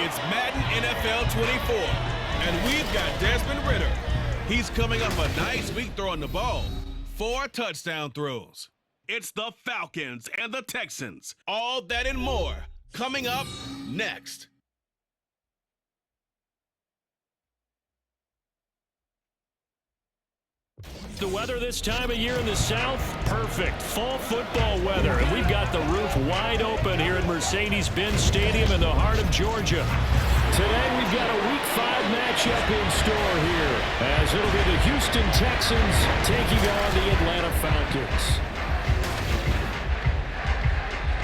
It's Madden NFL 24, and we've got Desmond Ridder. He's coming up a nice week throwing the ball. 4 touchdown throws. It's the Falcons and the Texans. All that and more coming up next. The weather this time of year in the South, perfect. Fall football weather, and we've got the roof wide open here at Mercedes-Benz Stadium in the heart of Georgia. Today we've got a Week 5 matchup in store here, as it'll be the Houston Texans taking on the Atlanta Falcons.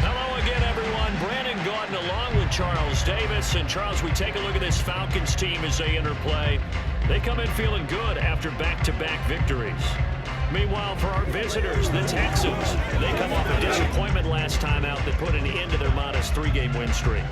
Hello again, everyone. Brandon Gordon along with Charles Davis. And Charles, we take a look at this Falcons team as they enter play. They come in feeling good after back-to-back victories. Meanwhile, for our visitors, the Texans, they come off a disappointment last time out that put an end to their modest 3-game win streak.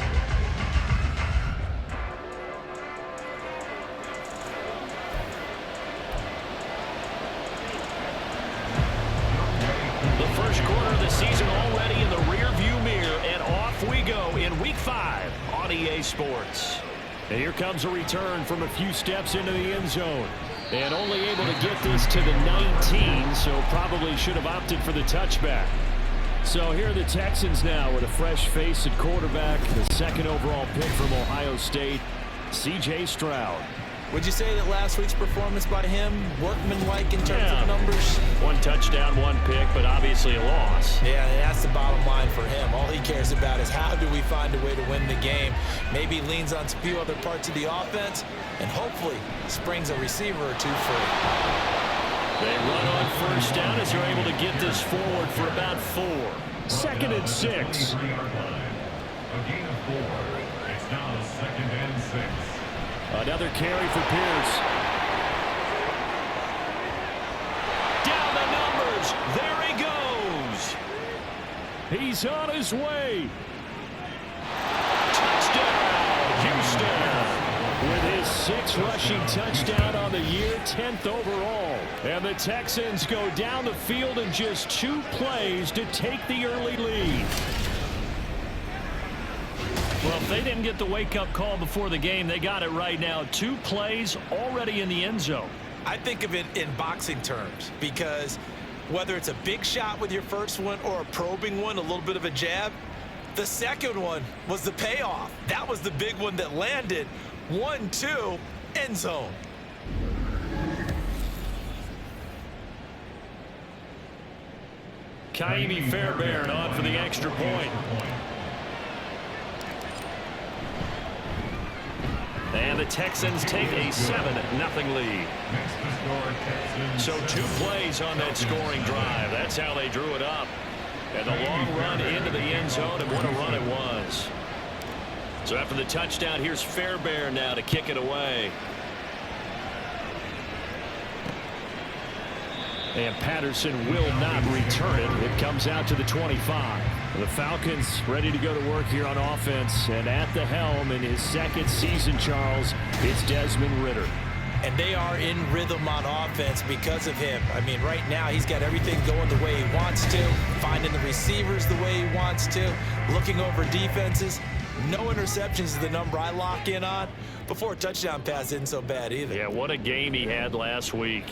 The first quarter of the season already in the rear-view mirror, and off we go in Week 5 on EA Sports. And here comes a return from a few steps into the end zone. And only able to get this to the 19, so probably should have opted for the touchback. So here are the Texans now with a fresh face at quarterback, the second overall pick from Ohio State, C.J. Stroud. Would you say that last week's performance by him, workmanlike in terms of numbers? 1 touchdown, 1 pick, but obviously a loss. Yeah, and that's the bottom line for him. All he cares about is how do we find a way to win the game. Maybe leans on a few other parts of the offense, and hopefully springs a receiver or two free. They run on first down as they're able to get this forward for about 4. 2nd and 6. A gain of 4. It's now 2nd and 6. Another carry for Pierce. Down the numbers. There he goes. He's on his way. Touchdown, Houston. With his 6th rushing touchdown on the year, 10th overall. And the Texans go down the field in just 2 plays to take the early lead. Well, if they didn't get the wake-up call before the game, they got it right now. 2 plays already in the end zone. I think of it in boxing terms because whether it's a big shot with your first one or a probing one, a little bit of a jab, the second one was the payoff. That was the big one that landed. 1-2, end zone. Kaimi Fairbairn on for the extra point. And the Texans take a 7-0 lead. So 2 plays on that scoring drive. That's how they drew it up. And the long run into the end zone, and what a run it was. So after the touchdown, here's Fairbairn now to kick it away. And Patterson will not return it. It comes out to the 25. The Falcons ready to go to work here on offense. And at the helm in his 2nd season, Charles, it's Desmond Ridder. And they are in rhythm on offense because of him. I mean, right now he's got everything going the way he wants to, finding the receivers the way he wants to, looking over defenses. No interceptions is the number I lock in on. Before a touchdown pass isn't so bad either. Yeah, what a game he had last week.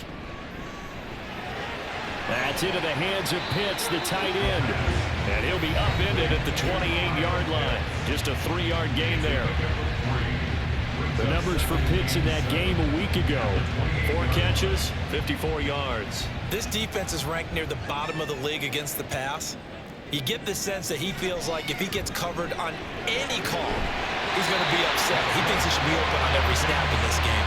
That's into the hands of Pitts, the tight end. And he'll be upended at the 28-yard line. Just a 3-yard gain there. The numbers for Pitts in that game a week ago. 4 catches, 54 yards. This defense is ranked near the bottom of the league against the pass. You get the sense that he feels like if he gets covered on any call, he's going to be upset. He thinks he should be open on every snap in this game.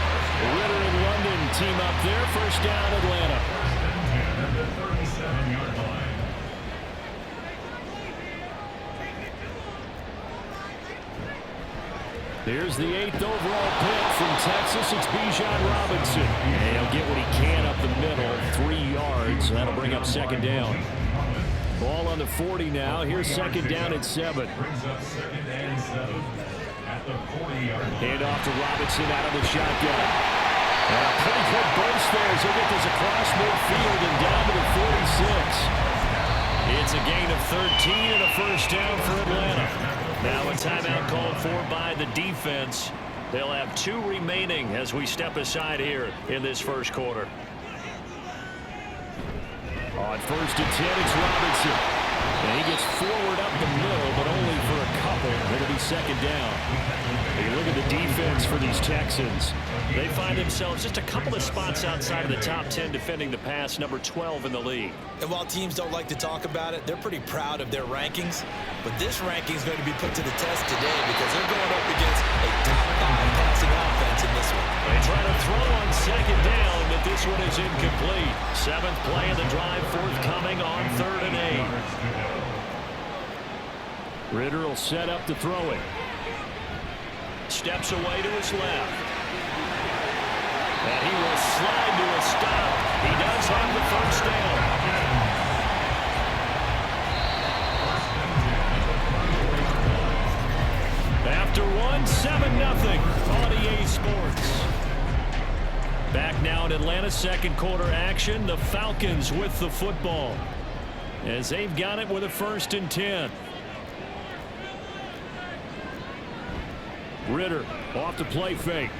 Ridder and London team up there. First down, Atlanta. The 37-yard line. Here's the 8th overall pick from Texas. It's Bijan Robinson. And he'll get what he can up the middle. 3 yards. That'll bring up 2nd down. Ball on the 40 now. Here's 2nd down at 7. Brings up 2nd and 7 at the 40-yard line. Hand off to Robinson out of the shotgun. And a pretty quick burst there as he'll get this across midfield and down to the 46. It's a gain of 13 and a first down for Atlanta. Now a timeout called for by the defense. They'll have 2 remaining as we step aside here in this first quarter. On 1st and 10, it's Robinson. And he gets forward up the middle, but only for a couple. It'll be 2nd down. You look at the defense for these Texans. They find themselves just a couple of spots outside of the top 10 defending the pass, number 12 in the league. And while teams don't like to talk about it, they're pretty proud of their rankings. But this ranking is going to be put to the test today because they're going up against a top 5 passing offense in this one. They try to throw on 2nd down, but this one is incomplete. 7th play of the drive forthcoming on 3rd and 8. Ritter will set up to throw it. Steps away to his left. And he will slide to a stop. He does have the 1st down. After one, 7-0 on EA Sports. Back now in Atlanta, 2nd quarter action. The Falcons with the football as they've got it with a 1st and 10. Ritter off the play fake.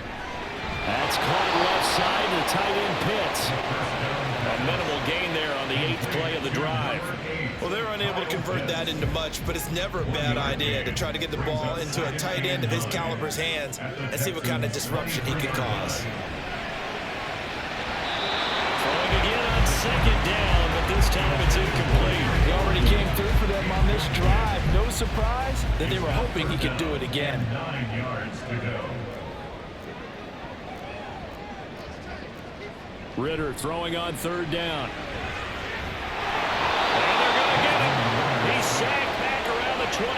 That's caught left side to tight end Pitts. A minimal gain there on the 8th play of the drive. Well, they're unable to convert that into much, but it's never a bad idea to try to get the ball into a tight end of his caliber's hands and see what kind of disruption he could cause. Throwing again on 2nd down, but this time it's incomplete. He already came through for them on this drive. No surprise that they were hoping he could do it again. 9 yards to go. Ritter throwing on 3rd down. And they're going to get him. He's sacked back around the 28.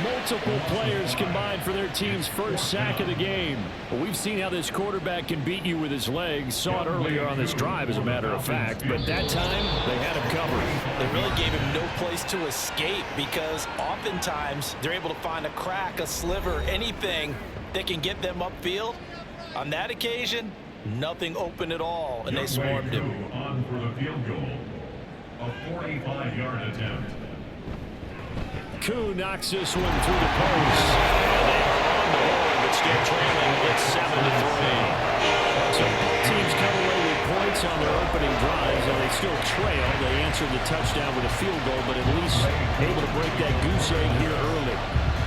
Multiple players combined for their team's 1st sack of the game. Well, we've seen how this quarterback can beat you with his legs. Saw it earlier on this drive, as a matter of fact. But that time, they had him covered. They really gave him no place to escape because oftentimes they're able to find a crack, a sliver, anything that can get them upfield. On that occasion, nothing open at all, and they swarmed him. On for the field goal. A 45-yard attempt. Koo knocks this one through the post. And they are on the board, but still trailing. It's 7-3. So teams come away with points on their opening drives, and they still trail. They answered the touchdown with a field goal, but at least able to break that goose egg here early.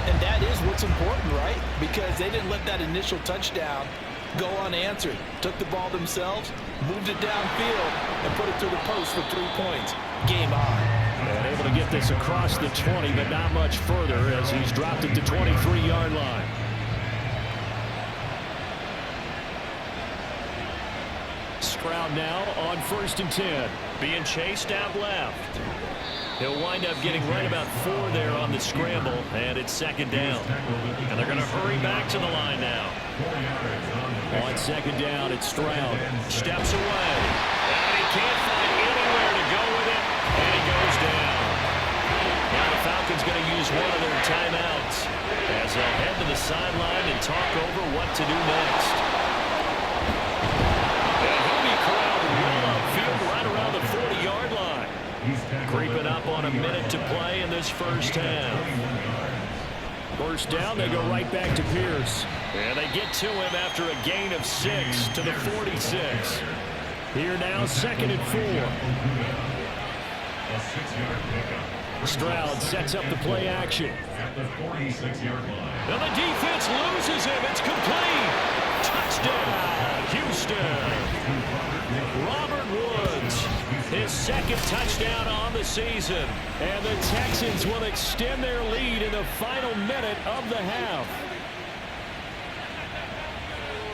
And that is what's important, right? Because they didn't let that initial touchdown go unanswered. Took the ball themselves, moved it downfield, and put it through the post for 3 points. Game on. And able to get this across the 20, but not much further as he's dropped it to 23-yard line. Stroud now on 1st and 10. Being chased out left. He'll wind up getting right about 4 there on the scramble, and it's 2nd down. And they're going to hurry back to the line now. On 2nd down, it's Stroud. Steps away. And he can't find anywhere to go with it, and he goes down. Now the Falcons going to use one of their timeouts as they'll head to the sideline and talk over what to do next. And he'll be corralled well upfield right around the 40-yard line. Creeping up on a minute to play in this first half. 1st down, they go right back to Pierce. And they get to him after a gain of 6 to the 46. Here now, 2nd and 4. A 6-yard pickup. Stroud sets up the play action. At the 46-yard line. And the defense loses him. It's complete. Touchdown, Houston. Robert Woods, his 2nd touchdown on the season. And the Texans will extend their lead in the final minute of the half.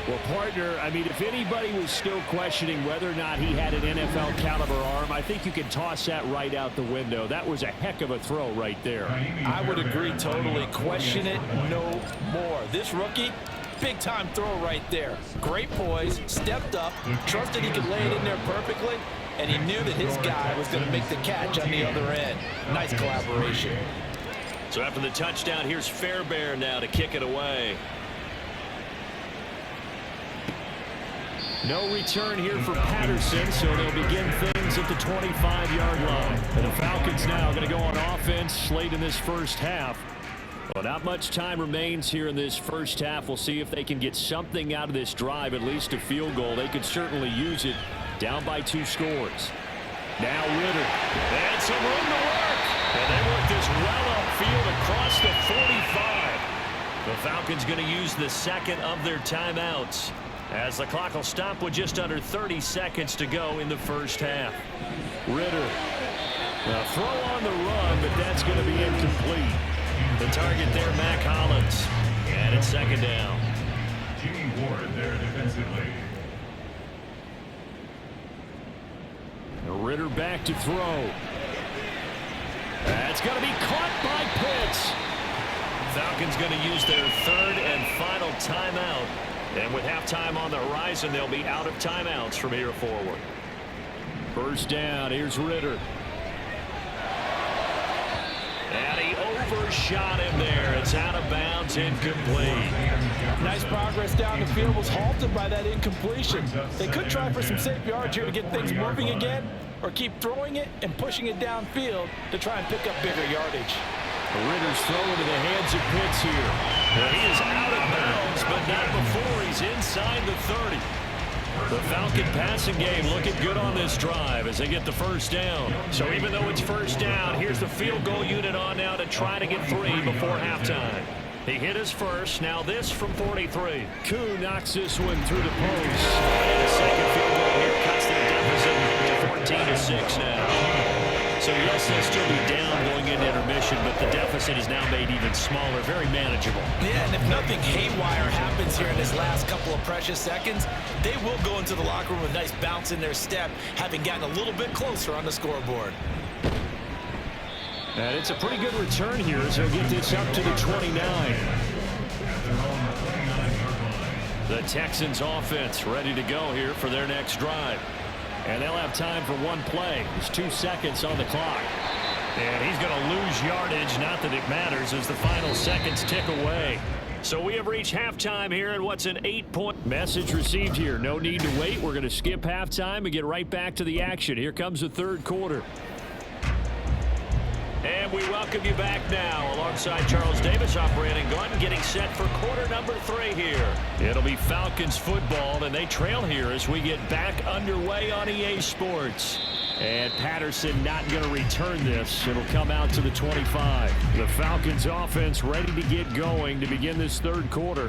Well, partner, I mean, if anybody was still questioning whether or not he had an NFL caliber arm, I think you can toss that right out the window. That was a heck of a throw right there. I would agree totally. Question it no more. This rookie, big-time throw right there. Great poise, stepped up, trusted he could lay it in there perfectly, and he knew that his guy was going to make the catch on the other end. Nice collaboration. So after the touchdown, here's Fairbairn now to kick it away. No return here for Patterson, so they'll begin things at the 25-yard line. And the Falcons now going to go on offense late in this first half. Well, not much time remains here in this first half. We'll see if they can get something out of this drive, at least a field goal. They could certainly use it. Down by 2 scores. Now Ritter. And some room to work. And they work this well upfield across the 45. The Falcons going to use the second of their timeouts, as the clock will stop with just under 30 seconds to go in the first half. Ritter. A throw on the run, but that's going to be incomplete. The target there, Mac Hollins. And it's second down. Jimmy Ward there defensively. Ritter back to throw. That's going to be caught by Pitts. Falcons going to use their third and final timeout. And with halftime on the horizon, they'll be out of timeouts from here forward. First down, here's Ritter. And he overshot him there. It's out of bounds, incomplete. Nice progress down the field, was halted by that incompletion. They could try for some safe yards here to get things moving again, or keep throwing it and pushing it downfield to try and pick up bigger yardage. Ritter's throw into the hands of Pitts here. Well, he is out of bounds, but not before he's inside the 30. The Falcon passing game looking good on this drive as they get the first down. So even though it's first down, here's the field goal unit on now to try to get 3 before halftime. He hit his first. Now this from 43. Koo knocks this one through the post. And the second field goal here cuts their deficit to 14-6 now. So yes, they'll still be down going into intermission, but the deficit is now made even smaller, very manageable. Yeah, and if nothing haywire happens here in this last couple of precious seconds, they will go into the locker room with a nice bounce in their step, having gotten a little bit closer on the scoreboard. And it's a pretty good return here as they'll get this up to the 29. The Texans offense ready to go here for their next drive. And they'll have time for one play. There's 2 seconds on the clock. And he's going to lose yardage. Not that it matters as the final seconds tick away. So we have reached halftime here at what's an 8-point message received here. No need to wait. We're going to skip halftime and get right back to the action. Here comes the third quarter. And we welcome you back now alongside Charles Davis operating gun, getting set for quarter number 3 here. It'll be Falcons football, and they trail here as we get back underway on EA Sports. And Patterson not going to return this. It'll come out to the 25. The Falcons offense ready to get going to begin this third quarter.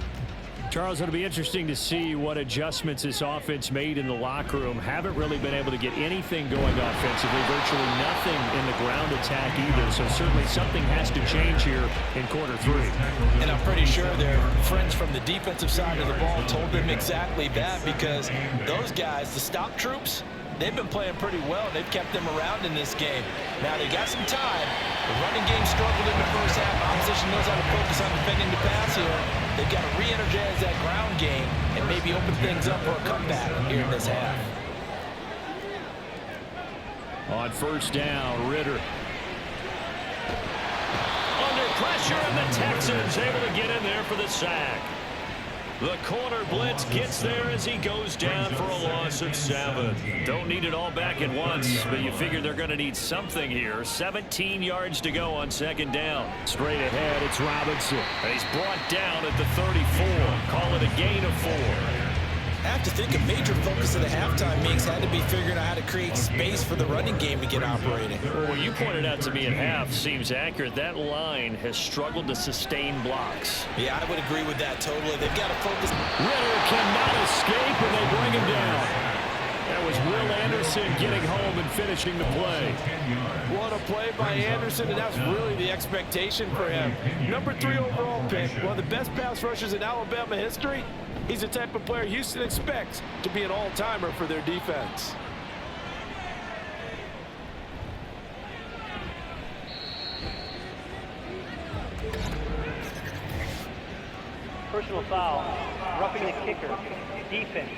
Charles, it'll be interesting to see what adjustments this offense made in the locker room. Haven't really been able to get anything going offensively, virtually nothing in the ground attack either. So certainly something has to change here in quarter 3. And I'm pretty sure their friends from the defensive side of the ball told them exactly that, because those guys, the stop troops, they've been playing pretty well. They've kept them around in this game. Now they got some time. The running game struggled in the first half. Opposition knows how to focus on defending the pass here. They've got to re-energize that ground game and maybe open things up for a comeback here in this half. On first down, Ritter. Under pressure, and the Texans able to get in there for the sack. The corner blitz gets there as he goes down for a loss of 7. Don't need it all back at once, but you figure they're going to need something here. 17 yards to go on second down. Straight ahead, it's Robinson. And he's brought down at the 34. Call it a gain of 4. I have to think a major focus of the halftime meetings had to be figuring out how to create space for the running game to get operating. Well, what you pointed out to me at half seems accurate. That line has struggled to sustain blocks. Yeah, I would agree with that totally. They've got to focus. Ritter cannot escape, and they bring him down. That was Will Anderson getting home and finishing the play. What a play by Anderson, and that's really the expectation for him. Number 3 overall pick, one of the best pass rushers in Alabama history. He's the type of player Houston expects to be an all-timer for their defense. Personal foul, roughing the kicker, defense.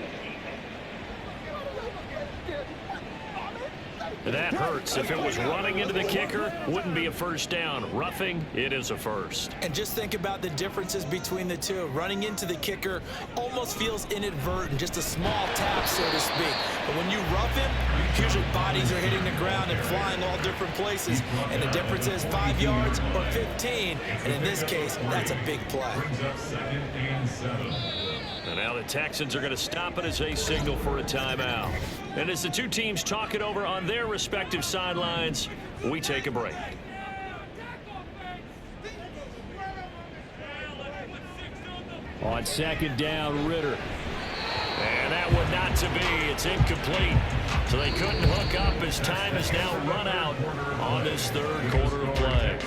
That hurts. If it was running into the kicker, wouldn't be a first down. Roughing, it is a first. And just think about the differences between the two. Running into the kicker almost feels inadvertent, just a small tap, so to speak. But when you rough him, usually bodies are hitting the ground and flying all different places. And the difference is 5 yards or 15. And in this case, that's a big play. And now the Texans are going to stop it as they signal for a timeout. And as the two teams talk it over on their respective sidelines, we take a break. On second down, Ritter. And that one not to be. It's incomplete. So they couldn't hook up as time has now run out on this third quarter of play.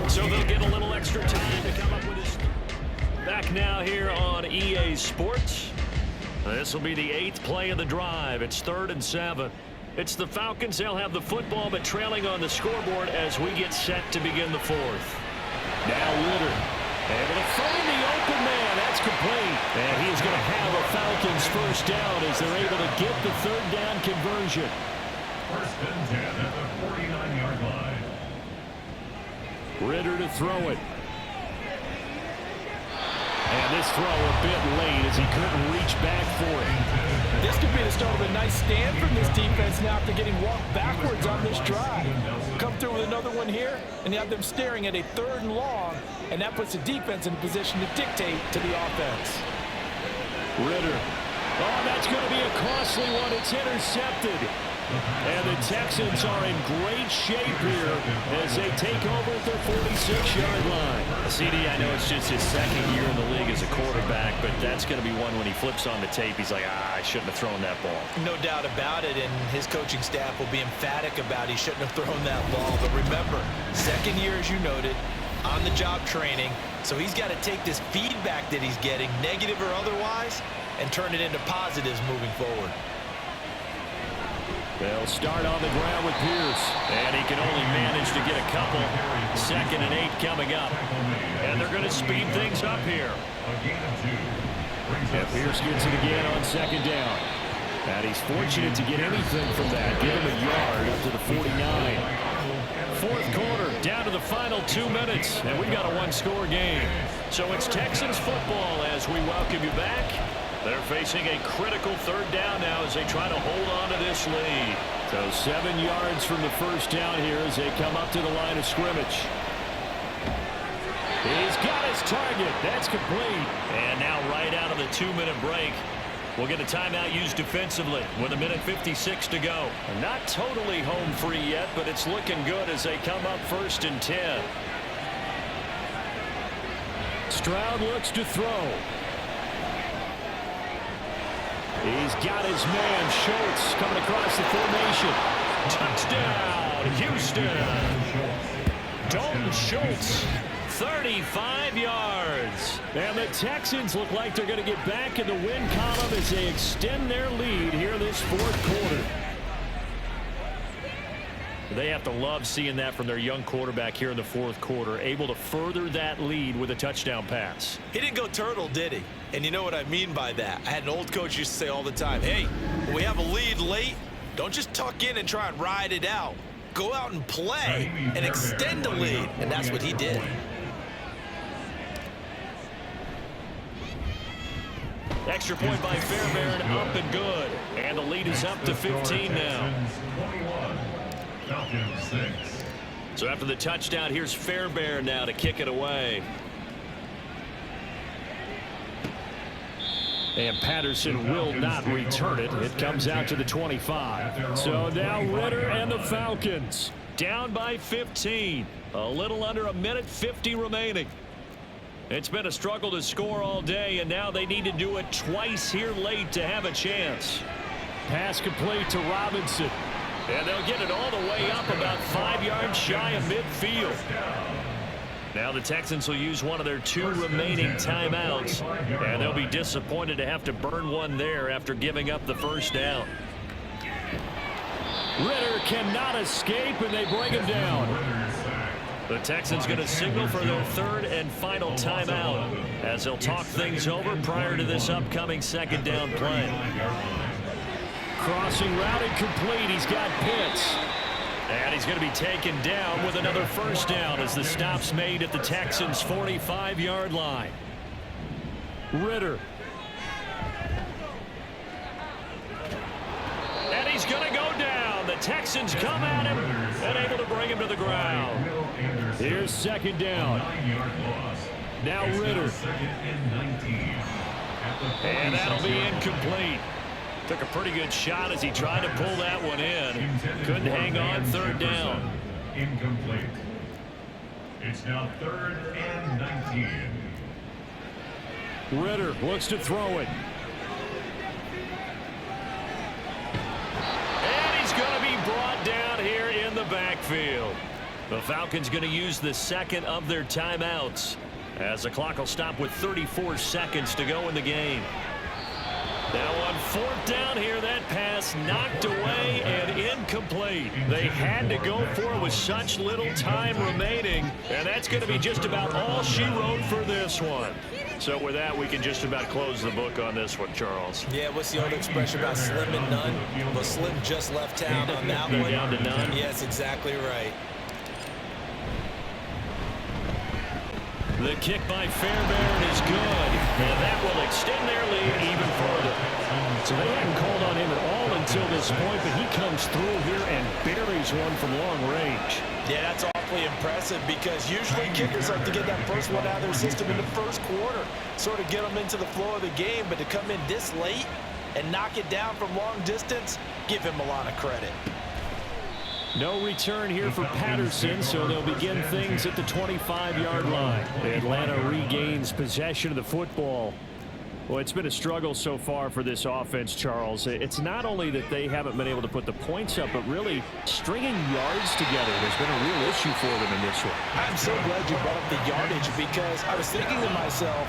So they'll get a little extra time to come up with this. Back now here on EA Sports. This will be the 8th play of the drive. It's 3rd and 7. It's the Falcons. They'll have the football, but trailing on the scoreboard as we get set to begin the 4th. Now Ritter. Able to find the open man. That's complete. And he's going to have a Falcons first down as they're able to get the 3rd down conversion. 1st and 10 at the 49-yard line. Ritter to throw it. And this throw a bit late as he couldn't reach back for it. This could be the start of a nice stand from this defense now after getting walked backwards on this drive. Come through with another one here, and you have them staring at a 3rd and long, and that puts the defense in a position to dictate to the offense. Ritter. Oh, that's going to be a costly one. It's intercepted. And the Texans are in great shape here as they take over at their 46-yard line. CD, I know it's just his 2nd year in the league as a quarterback, but that's going to be one when he flips on the tape. He's like, I shouldn't have thrown that ball. No doubt about it, and his coaching staff will be emphatic about he shouldn't have thrown that ball. But remember, 2nd year, as you noted, on-the-job training, so he's got to take this feedback that he's getting, negative or otherwise, and turn it into positives moving forward. They'll start on the ground with Pierce. And he can only manage to get a couple. 2nd and 8 coming up. And they're going to speed things up here. And Pierce gets it again on 2nd down. And he's fortunate to get anything from that. Give him a yard up to the 49. 4th quarter, down to the final 2 minutes. And we've got a one-score game. So it's Texans football as we welcome you back. They're facing a critical 3rd down now as they try to hold on to this lead. So 7 yards from the first down here as they come up to the line of scrimmage. He's got his target. That's complete. And now right out of the 2-minute break, we'll get a timeout used defensively with 1:56 to go. Not totally home free yet, but it's looking good as they come up 1st and 10. Stroud looks to throw. He's got his man, Schultz, coming across the formation. Touchdown, Houston. Dalton Schultz, 35 yards. And the Texans look like they're going to get back in the win column as they extend their lead here this 4th quarter. They have to love seeing that from their young quarterback here in the 4th quarter, able to further that lead with a touchdown pass. He didn't go turtle, did he? And you know what I mean by that. I had an old coach used to say all the time, hey, when we have a lead late, don't just tuck in and try and ride it out. Go out and play and extend the lead. And that's what he did. Extra point by Fairbairn, up and good. And the lead is up to 15 now. So after the touchdown, here's Fairbairn now to kick it away. And Patterson will not return it. It comes out to the 25. So now Ritter and the Falcons down by 15. A little under 1:50 remaining. It's been a struggle to score all day, and now they need to do it twice here late to have a chance. Pass complete to Robinson. And they'll get it all the way up about 5 yards shy of midfield. Now the Texans will use one of their 2 remaining timeouts, and they'll be disappointed to have to burn one there after giving up the first down. Ritter cannot escape, and they bring him down. The Texans going to signal for their 3rd and final timeout as they'll talk things over prior to this upcoming 2nd down play. Crossing route incomplete. He's got Pitts. And he's going to be taken down with another first down as the stop's made at the Texans' 45-yard line. Ritter. And he's going to go down. The Texans come at him and able to bring him to the ground. Here's second down. Now Ritter. And that'll be incomplete. Took a pretty good shot as he tried to pull that one in. Couldn't hang on, third down. Incomplete. It's now 3rd and 19. Ritter looks to throw it. And he's going to be brought down here in the backfield. The Falcons going to use the second of their timeouts as the clock will stop with 34 seconds to go in the game. Now on fourth down here, that pass knocked away and incomplete. They had to go for it with such little time remaining, and that's going to be just about all she wrote for this one. So with that, we can just about close the book on this one, Charles. Yeah, what's the old expression about slim and none? Well, Slim just left town on that one. Down to none. Yes, exactly right. The kick by Fairbairn is good, and that will extend their lead even further. So they hadn't called on him at all until this point, but he comes through here and buries one from long range. Yeah, that's awfully impressive because usually kickers like to get that first one out of their system in the first quarter, sort of get them into the flow of the game, but to come in this late and knock it down from long distance, give him a lot of credit. No return here for Patterson, so they'll begin things at the 25-yard line. Atlanta regains possession of the football. Well, it's been a struggle so far for this offense, Charles. It's not only that they haven't been able to put the points up, but really stringing yards together has been a real issue for them in this one. I'm so glad you brought up the yardage because I was thinking to myself,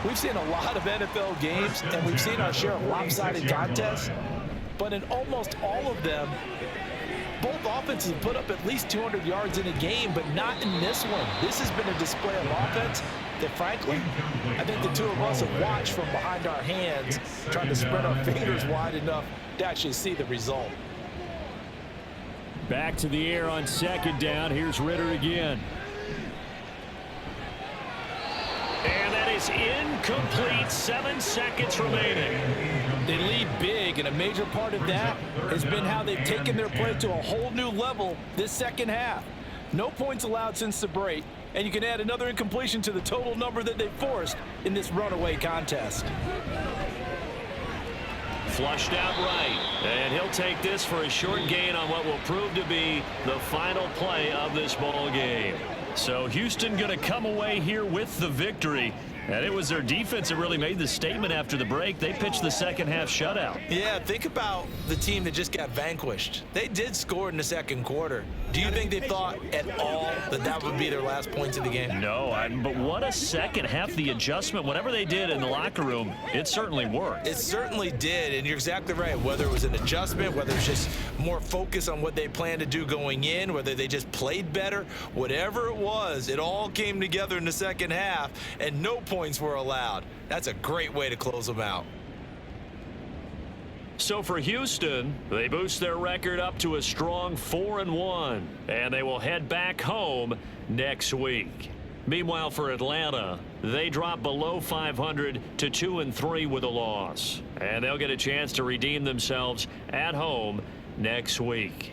we've seen a lot of NFL games, and we've seen our share of lopsided contests, but in almost all of them, both offenses have put up at least 200 yards in a game, but not in this one. This has been a display of offense that, frankly, I think the two of us have watched from behind our hands, trying to spread our fingers wide enough to actually see the result. Back to the air on second down. Here's Ritter again. And that is incomplete. 7 seconds remaining. They lead big, and a major part of that has been how they've taken their play to a whole new level this second half. No points allowed since the break, and you can add another incompletion to the total number that they forced in this runaway contest. Flushed out right, and he'll take this for a short gain on what will prove to be the final play of this ball game. So Houston going to come away here with the victory. And it was their defense that really made the statement after the break. They pitched the second half shutout. Yeah, think about the team that just got vanquished. They did score in the second quarter. Do you think they thought at all that that would be their last points of the game? No, but what a second half. The adjustment, whatever they did in the locker room, it certainly worked. It certainly did, and you're exactly right. Whether it was an adjustment, whether it's just more focus on what they planned to do going in, whether they just played better, whatever it was, it all came together in the second half, and no points were allowed. That's a great way to close them out. So for Houston, they boost their record up to a strong 4-1, and they will head back home next week. Meanwhile, for Atlanta, they drop below 500 to 2-3 with a loss, and they'll get a chance to redeem themselves at home next week.